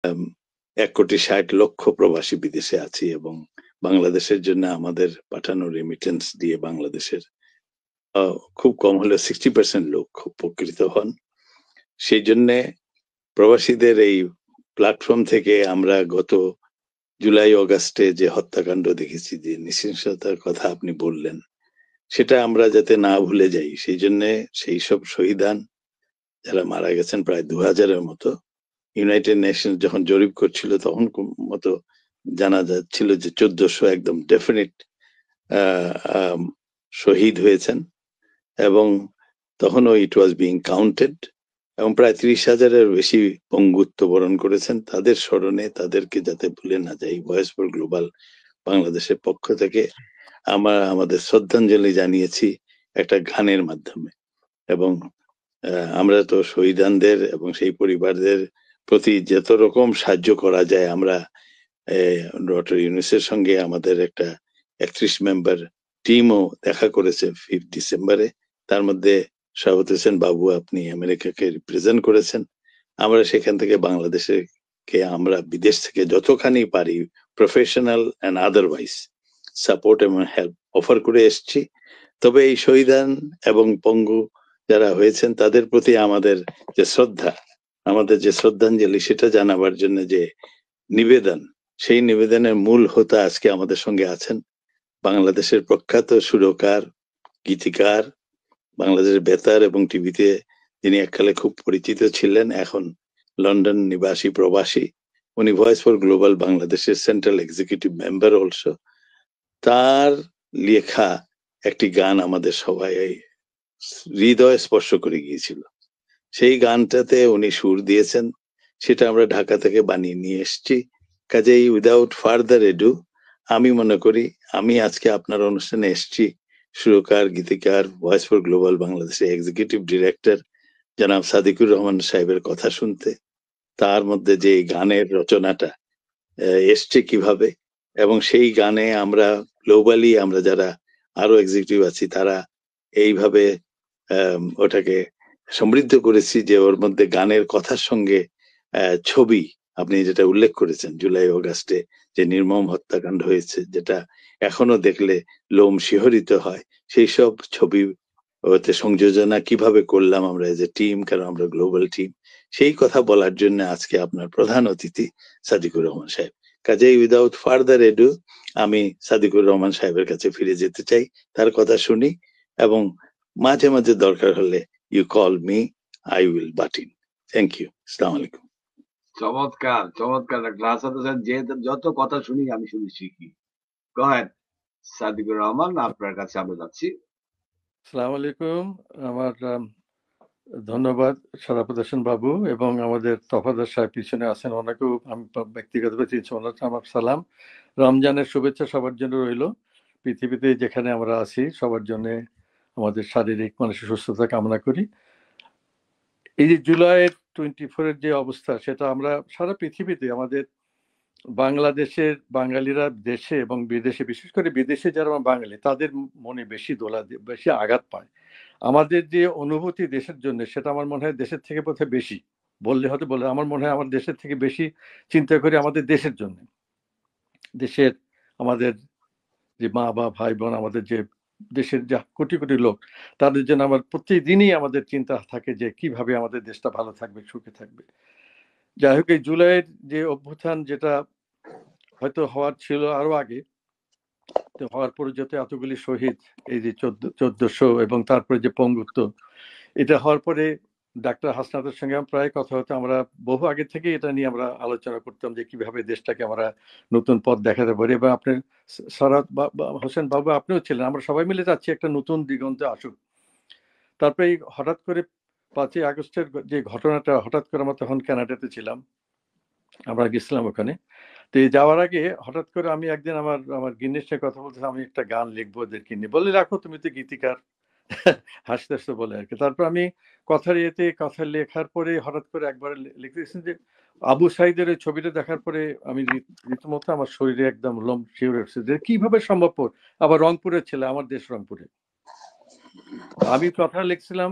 1,60,00,000 প্রবাসী বিদেশে আছি এবং বাংলাদেশের জন্য আমাদের পাঠানো রেমিটেন্স দিয়ে বাংলাদেশের খুব কম হলেও 60% লোক উপকৃত হন। সেই জন্য প্রবাসীদের এই প্ল্যাটফর্ম থেকে আমরা গত জুলাই অগাস্টে যে হত্যাকাণ্ড দেখেছি, যে নৃশংসতার কথা আপনি বললেন, সেটা আমরা যাতে না ভুলে যাই, সেই জন্য সেই সব শহীদান যারা মারা গেছেন প্রায় 2000-এর মতো, ইউনাইটেড নেশন যখন জরিপ করছিল তখন মতো জানা যাচ্ছিল যে 1400 একদম ডেফিনিট শহীদ হয়েছেন এবং তখনও ইট ওয়াজ বিং কাউন্টেড এবং প্রায় 30,000-এর বেশি পঙ্গুত্ব বরণ করেছেন। তাদের স্মরণে তাদেরকে যাতে ভুলে না যাই, ভয়েস ফর গ্লোবাল বাংলাদেশের পক্ষ থেকে আমরা আমাদের শ্রদ্ধাঞ্জলি জানিয়েছি একটা গানের মাধ্যমে। এবং আমরা তো শহীদানদের এবং সেই পরিবারদের প্রতি যত রকম সাহায্য করা যায়, আমরা ডক্টর ইউনূসের সঙ্গে আমাদের একটা 31 মেম্বার টিমও দেখা করেছে 5 ডিসেম্বরে। তার মধ্যে শাহাবত হোসেন বাবু, আপনি আমেরিকাকে রিপ্রেজেন্ট করেছেন। আমরা সেখান থেকে বাংলাদেশকে আমরা বিদেশ থেকে যতখানি পারি প্রফেশনাল অ্যান্ড আদারওয়াইজ সাপোর্ট এবং হেল্প অফার করে এসছি। তবে এই শহীদান এবং পঙ্গু যারা হয়েছেন তাদের প্রতি আমাদের যে শ্রদ্ধা, আমাদের যে শ্রদ্ধাঞ্জলি, সেটা জানাবার জন্য যে নিবেদন, সেই নিবেদনের মূল হোতা আজকে আমাদের সঙ্গে আছেন বাংলাদেশের প্রখ্যাত সুরকার, গীতিকার, বাংলাদেশের বেতার এবং টিভিতে যিনি এককালে খুব পরিচিত ছিলেন, এখন লন্ডন নিবাসী প্রবাসী। উনি ভয়েস ফর গ্লোবাল বাংলাদেশের সেন্ট্রাল এক্সিকিউটিভ মেম্বার অলসো। তার লেখা একটি গান আমাদের সবাই হৃদয় স্পর্শ করে গিয়েছিল। সেই গানটাতে উনি সুর দিয়েছেন, সেটা আমরা ঢাকা থেকে বানিয়ে নিয়ে এসেছি। কাজেই উইদাউট ফার্দার এডু আমি মনে করি আমি আজকে আপনার অনুষ্ঠানে এসেছি সুরকার, গীতিকার, ভয়েস ফর গ্লোবাল বাংলাদেশের এক্সিকিউটিভ ডিরেক্টর জনাব সাদিকুর রহমান সাহেবের কথা শুনতে। তার মধ্যে যে গানের রচনাটা এসছে কিভাবে, এবং সেই গানে আমরা গ্লোবালি আমরা যারা আরো এক্সিকিউটিভ আছি তারা এইভাবে ওটাকে সমৃদ্ধ করেছি যে ওর মধ্যে গানের কথার সঙ্গে ছবি, আপনি যেটা উল্লেখ করেছেন জুলাই অগাস্টে যে নির্মম হত্যাকাণ্ড হয়েছে, যেটা এখনো দেখলে লোম শিহরিত হয়, সেই সব ছবি ওতে সংযোজনা কিভাবে করলাম আমরা এজ এ টিম, কারণ আমরা গ্লোবাল টিম, সেই কথা বলার জন্য আজকে আপনার প্রধান অতিথি সাদিকুর রহমান সাহেব। কাজেই উইদাউট ফার্দার এডু আমি সাদিকুর রহমান সাহেবের কাছে ফিরে যেতে চাই, তার কথা শুনি, এবং মাঝে মাঝে দরকার হলে you call me, I will butt in. Thank you. আসসালামু আলাইকুম। চমৎকার চমৎকার যে যত কথা শুনি আমি শুনি শিখি। গো হেড সাদিকুর রহমান, আপনার কাছে আমরা যাচ্ছি। আসসালামু আলাইকুম। আমার ধন্যবাদ শরাফত হোসেন বাবু এবং আমাদের তফাদার সাহেব পিছনে আছেন, ওনাকেও আমি ব্যক্তিগতভাবে চিনছি, ওনার আমার সালাম। রমজানের শুভেচ্ছা সবার জন্য রইল। পৃথিবীতে যেখানে আমরা আছি সবার জন্য আমাদের শারীরিক মানসিক সুস্থতা কামনা করি। এই যে জুলাইয়ের 24-এর যে অবস্থা, সেটা আমরা সারা পৃথিবীতে আমাদের বাংলাদেশের বাঙালিরা দেশে এবং বিদেশে, বিশেষ করে বিদেশে যারা বাঙালি, তাদের মনে বেশি বেশি আঘাত পায়। আমাদের যে অনুভূতি দেশের জন্য, সেটা আমার মনে হয় দেশের থেকে বোধহয় বেশি, বললে হয়তো বলে, আমার মনে হয় আমার দেশের থেকে বেশি চিন্তা করি আমাদের দেশের জন্য। দেশের আমাদের যে মা বা ভাই বোন, আমাদের যে দেশের যে কোটি কোটি লোক, তাদের জন্য আমার প্রতিদিনই আমাদের চিন্তা থাকে যে কিভাবে আমাদের দেশটা ভালো থাকবে, সুখে থাকবে। যাই হোক, এই জুলাইয়ের যে অভ্যুত্থান, যেটা হয়তো হওয়ার ছিল আরো আগে, তো হওয়ার পরে যত এতগুলি শহীদ, এই যে 1400 এবং তারপরে যে পঙ্গুত্ব, এটা হওয়ার পরে ডাক্তার হাসনাতের সঙ্গে প্রায় কথা হতো। আমরা বহু আগে থেকে এটা নিয়ে আমরা আলোচনা করতাম যে কিভাবে দেশটাকে আমরা নতুন পথ দেখাতে পারি। এবং আপনি সারাত হোসেন বাবু, আপনিও ছিলেন, আমরা সবাই মিলে যাচ্ছি একটা নতুন দিগন্তে আসুক। তারপরে হঠাৎ করে 5ই আগস্টের যে ঘটনাটা, হঠাৎ করে আমরা তখন কানাডাতে ছিলাম, আমরা গেছিলাম ওখানে। তো এই যাওয়ার আগে হঠাৎ করে আমি একদিন আমার গিন্নির সাথে কথা বলতে, আমি একটা গান লিখবো ওদেরকে নিয়ে। বলে, রাখো, তুমি তো গীতিকার, হাসতে হাসতে বলে আর কি। তারপর আমি কথা লেখার পরে হঠাৎ করে একবার লিখতেছেন যে আবু সাইদের ওই ছবিটা দেখার পরে আমি রীতিমতো আমার শরীরে একদম লোম শিউরে উঠছে যে কিভাবে সম্ভবপর। আবার রংপুরের ছেলে, আমার দেশ রংপুরে। আমি কথা লিখছিলাম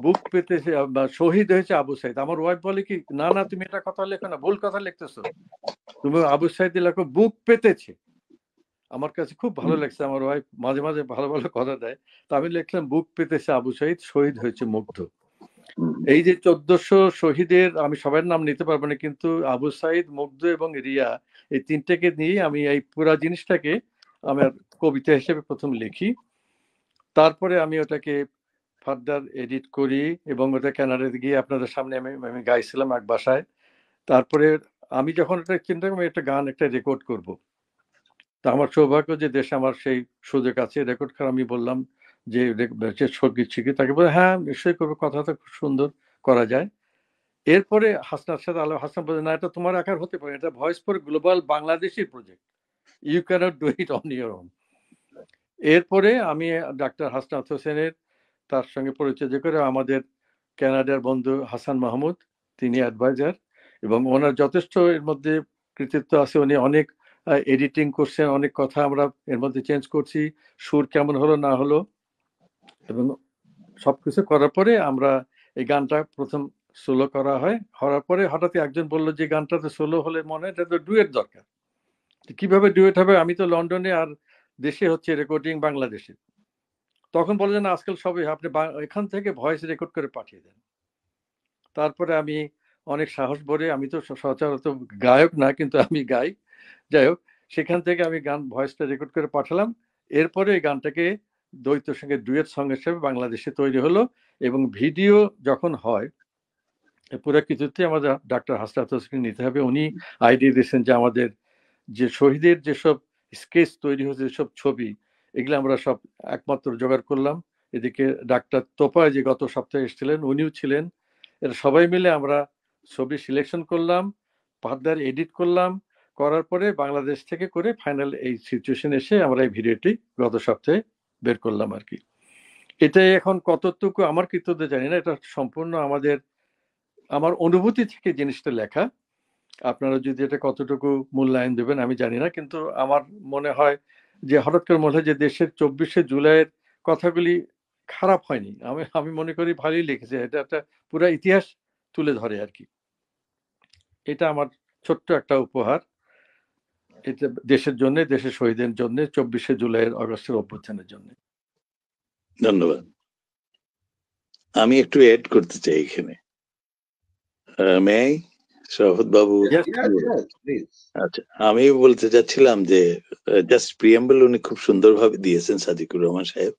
বুক পেতেছে বা শহীদ হয়েছে আবু সাইদ। আমার ওয়াইফ বলে কি, না না তুমি এটা কথা লেখো না, ভুল কথা লিখতেছো, তুমি আবু সাইদ লেখো বুক পেতেছে। আমার কাছে খুব ভালো লাগছে, আমার ওয়াইফ মাঝে মাঝে ভালো ভালো কথা দেয়। তো আমি লিখলাম বুক পেতেছে আবু সাইদ, শহীদ হয়েছে মুগ্ধ। এই যে 1400 শহীদের আমি সবার নাম নিতে পারবো না, কিন্তু আবু সাইদ, মুগ্ধ এবং রিয়া এই তিনটাকে নিয়ে আমি এই পুরো জিনিসটাকে আমার কবিতা হিসেবে প্রথম লিখি। তারপরে আমি ওটাকে ফার্দার এডিট করি এবং ওটা কানাডাতে গিয়ে আপনাদের সামনে আমি গাইছিলাম এক বাসায়। তারপরে আমি যখন এটা চিন্তা করি একটা গান একটা রেকর্ড করব, তা আমার সৌভাগ্য যে দেশে আমার সেই সুযোগ আছে রেকর্ড করা। আমি বললাম যে সঙ্গীত শিখি, তাকে বলে হ্যাঁ নিশ্চয়ই করবো, কথাটা খুব সুন্দর করা যায়। এরপরে হাসনার সাথে হাসনাত বলে না এটা তোমার একার হতে পারে, এটা voice for global Bangladeshi project, you can't do it on your own. এরপরে আমি ডাক্তার হাসনাত হোসেনের তার সঙ্গে পরিচয় করে আমাদের কানাডার বন্ধু হাসান মাহমুদ, তিনি অ্যাডভাইজার এবং ওনার যথেষ্ট এর মধ্যে কৃতিত্ব আছে। উনি অনেক এডিটিং করছেন, অনেক কথা আমরা এর মধ্যে চেঞ্জ করছি, সুর কেমন হলো না হলো, এবং সবকিছু করার পরে আমরা এই গানটা প্রথম সোলো করা হয়। হওয়ার পরে হঠাৎ একজন বললো যে গানটাতে সোলো হলে মনে হয় এটা তো ডুয়েট দরকার। কিভাবে ডুয়েট হবে, আমি তো লন্ডনে আর দেশে হচ্ছে রেকর্ডিং বাংলাদেশে। তখন বলে না আজকাল সবই আপনি এখান থেকে ভয়েস রেকর্ড করে পাঠিয়ে দেন। তারপরে আমি অনেক সাহস ভরে, আমি তো সচরাচর গায়ক না কিন্তু আমি গাই, যাই হোক সেখান থেকে আমি গান ভয়েসটা রেকর্ড করে পাঠালাম। এরপরে এই গানটাকে দ্বৈতের সঙ্গে ডুয়েট সং হিসেবে বাংলাদেশে তৈরি হলো এবং ভিডিও যখন হয় পুরো কিছুতে আমাদের ডাক্তার হাসনাত হোসেনকে নিতে হবে। উনি আইডিয়া দিয়েছেন যে আমাদের যে শহীদের যেসব স্কেচ তৈরি হয়েছে, যেসব ছবি, এগুলো আমরা সব একমাত্র জোগাড় করলাম। এদিকে ডাক্তার তোপায় যে গত সপ্তাহে এসেছিলেন উনিও ছিলেন। এরা সবাই মিলে আমরা ছবি সিলেকশন করলাম, ফার্দার এডিট করলাম, করার পরে বাংলাদেশ থেকে করে ফাইনাল এই সিচুয়েশন এসে আমরা এই ভিডিওটি গত সপ্তাহে বের করলাম আর কি। এটাই এখন কতটুকু আমার কৃতজ্ঞ জানি না, এটা সম্পূর্ণ আমার অনুভূতি থেকে জিনিসটা লেখা। আপনারা যদি এটা কতটুকু মূল্যায়ন দেবেন আমি জানি না, কিন্তু আমার মনে হয় যে হঠাৎ করে মনে হয় যে দেশের 24শে জুলাইয়ের কথাগুলি খারাপ হয়নি। আমি মনে করি ভালোই লিখেছে, এটা একটা পুরো ইতিহাস তুলে ধরে আর কি। এটা আমার ছোট্ট একটা উপহার, এটা দেশের জন্য, দেশের শহীদের জন্য, 24শে জুলাইয়ের অগস্টের অভ্যুত্থানের জন্য। ধন্যবাদ। আমি একটু এড করতে চাই এখানে, শরাফত বাবু। আচ্ছা, আমি বলতে চাচ্ছিলাম যে জাস্ট প্রিয়াম্বল উনি খুব সুন্দরভাবে দিয়েছেন সাদিকুর রহমান সাহেব।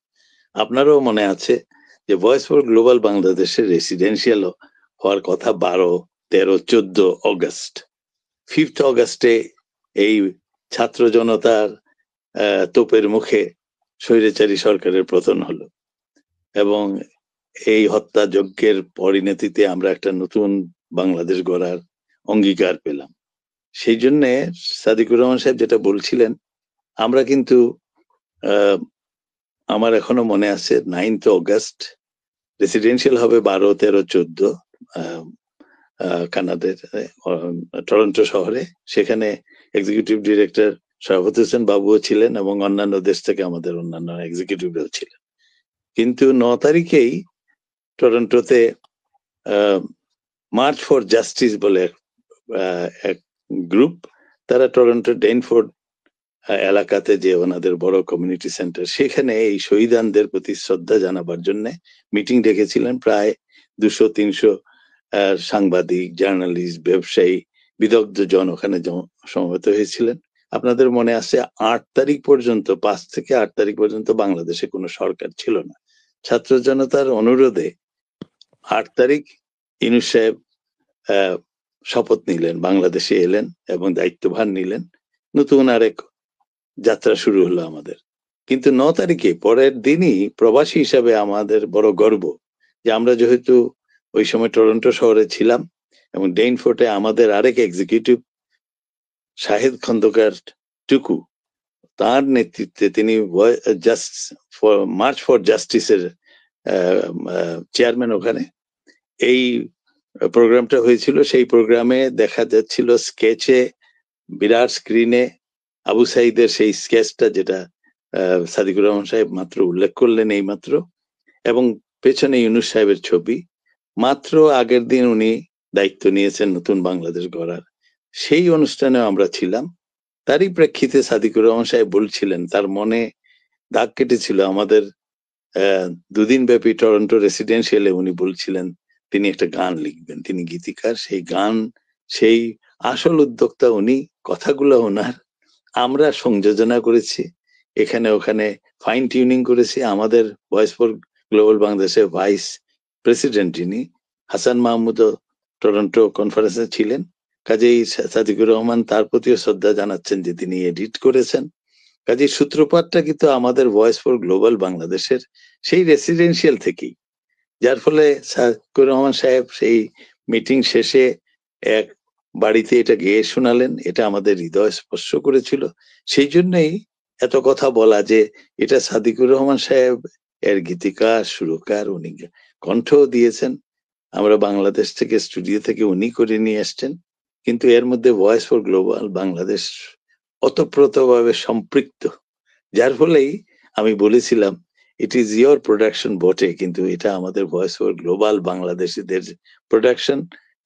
আপনারও মনে আছে যে ভয়েস ফর গ্লোবাল বাংলাদেশের রেসিডেন্সিয়াল হওয়ার কথা 12, 13, 14 অগস্ট। 5th অগস্টে এই ছাত্র জনতার তোপের মুখে স্বৈরাচারী সরকারের পতন হলো এবং এই হত্যাযজ্ঞের পরিণতিতে আমরা একটা নতুন বাংলাদেশ গড়ার অঙ্গীকার পেলাম। সেই জন্য সাদিকুর রহমান সাহেব যেটা বলছিলেন, আমরা কিন্তু আমার এখনো মনে আছে 9th অগস্ট রেসিডেন্সিয়াল হবে 12, 13, 14 কানাডার টরন্টো শহরে। সেখানে এক্সিকিউটিভ ডিরেক্টর শরাফত হোসেন বাবুও ছিলেন এবং অন্যান্য দেশ থেকে আমাদের অন্যান্য এক্সিকিউটিভরাও ছিলেন। কিন্তু 9 তারিখেই টরন্টোতে মার্চ ফর জাস্টিস বলে এক গ্রুপ, তারা টরন্টো ডেনফোর্ড এলাকাতে যে ওনাদের বড় কমিউনিটি সেন্টার, সেখানে এই শহীদানদের প্রতি শ্রদ্ধা জানাবার জন্য মিটিং ডেকেছিলেন। প্রায় 200-300 সাংবাদিক, জার্নালিস্ট, ব্যবসায়ী, বিদগ্ধ জন ওখানে সমবেত হয়েছিলেন। আপনাদের মনে আছে 8 তারিখ পর্যন্ত, 5 থেকে 8 তারিখ পর্যন্ত বাংলাদেশে কোনো সরকার ছিল না। ছাত্র জনতার অনুরোধে 8 তারিখ ইউনূস সাহেব শপথ নিলেন, বাংলাদেশে এলেন এবং দায়িত্বভার নিলেন। নতুন আরেক যাত্রা শুরু হলো আমাদের। কিন্তু 9 তারিখে পরের দিনই প্রবাসী হিসাবে আমাদের বড় গর্ব যে আমরা যেহেতু ওই সময় টরন্টো শহরে ছিলাম এবং ডেইনফোর্টে আমাদের আরেক এক্সিকিউটিভ শাহিদ খন্দকার টুকু, তার নেতৃত্বে তিনি মার্চ ফর জাস্টিসের চেয়ারম্যান। ওখানে এই প্রোগ্রামটা হয়েছিল। সেই প্রোগ্রামে দেখা যাচ্ছিল স্কেচে, বিরাট স্ক্রিনে আবু সাইদের সেই স্কেচটা, যেটা সাদিকুর রহমান সাহেব মাত্র উল্লেখ করলেন এই মাত্র, এবং পেছনে ইউনূস সাহেবের ছবি। মাত্র আগের দিন উনি দায়িত্ব নিয়েছেন নতুন বাংলাদেশ গড়ার, সেই অনুষ্ঠানে আমরা ছিলাম। তারই প্রেক্ষিতে সাদিকুর রহমান সাহেব বলছিলেন, তার মনে দাগ কেটেছিল আমাদের দুদিন ব্যাপী টরন্টো রেসিডেন্সিয়ালে উনি বলছিলেন তিনি একটা গান লিখবেন, তিনি গীতিকার, সেই গান, সেই আসল উদ্যোক্তা উনি, কথাগুলো ওনার, আমরা সংযোজনা করেছি, এখানে ওখানে ফাইন টিউনিং করেছি। আমাদের ভয়েস ফর গ্লোবাল বাংলাদেশের ভাইস প্রেসিডেন্ট যিনি হাসান মাহমুদ টরন্টো কনফারেন্সে ছিলেন, কাজেই সাদিকুর রহমান তার প্রতিও শ্রদ্ধা জানাচ্ছেন যে তিনি এডিট করেছেন। কাজেই সূত্রপাতটা কিন্তু আমাদের ভয়েস ফর গ্লোবাল বাংলাদেশের সেই রেসিডেন্সিয়াল থেকেই, যার ফলে সাদিকুর রহমান সাহেব সেই মিটিং শেষে এক বাড়িতে এটা গেয়ে শোনালেন, এটা আমাদের হৃদয় স্পর্শ করেছিল। সেই জন্যই এত কথা বলা যে এটা সাদিকুর রহমান সাহেব এর গীতিকার, সুরকার, উনি কণ্ঠ দিয়েছেন, আমরা বাংলাদেশ থেকে স্টুডিও থেকে উনি করে নিয়ে আসছেন, কিন্তু এর মধ্যে ভয়েস ফর গ্লোবাল বাংলাদেশ ওতপ্রোতভাবে সম্পৃক্ত, যার ফলেই আমি বলেছিলাম ইট ইজ ইয়োর প্রোডাকশন বটে, কিন্তু এটা আমাদের ভয়েস ফর গ্লোবাল বাংলাদেশিদের প্রোডাকশন,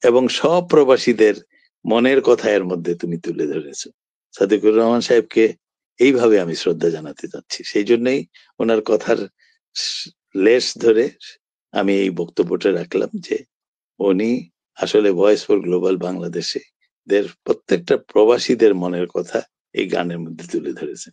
এবং সব প্রবাসীদের মনের কথা এর মধ্যে তুমি তুলে ধরেছো। সাদিকুর রহমান সাহেবকে এইভাবে আমি শ্রদ্ধা জানাতে চাচ্ছি। সেই জন্যই ওনার কথার লেশ ধরে আমি এই বক্তব্যটা রাখলাম যে উনি আসলে ভয়েস ফর গ্লোবাল বাংলাদেশে প্রত্যেকটা প্রবাসীদের মনের কথা এই গানের মধ্যে তুলে ধরেছেন।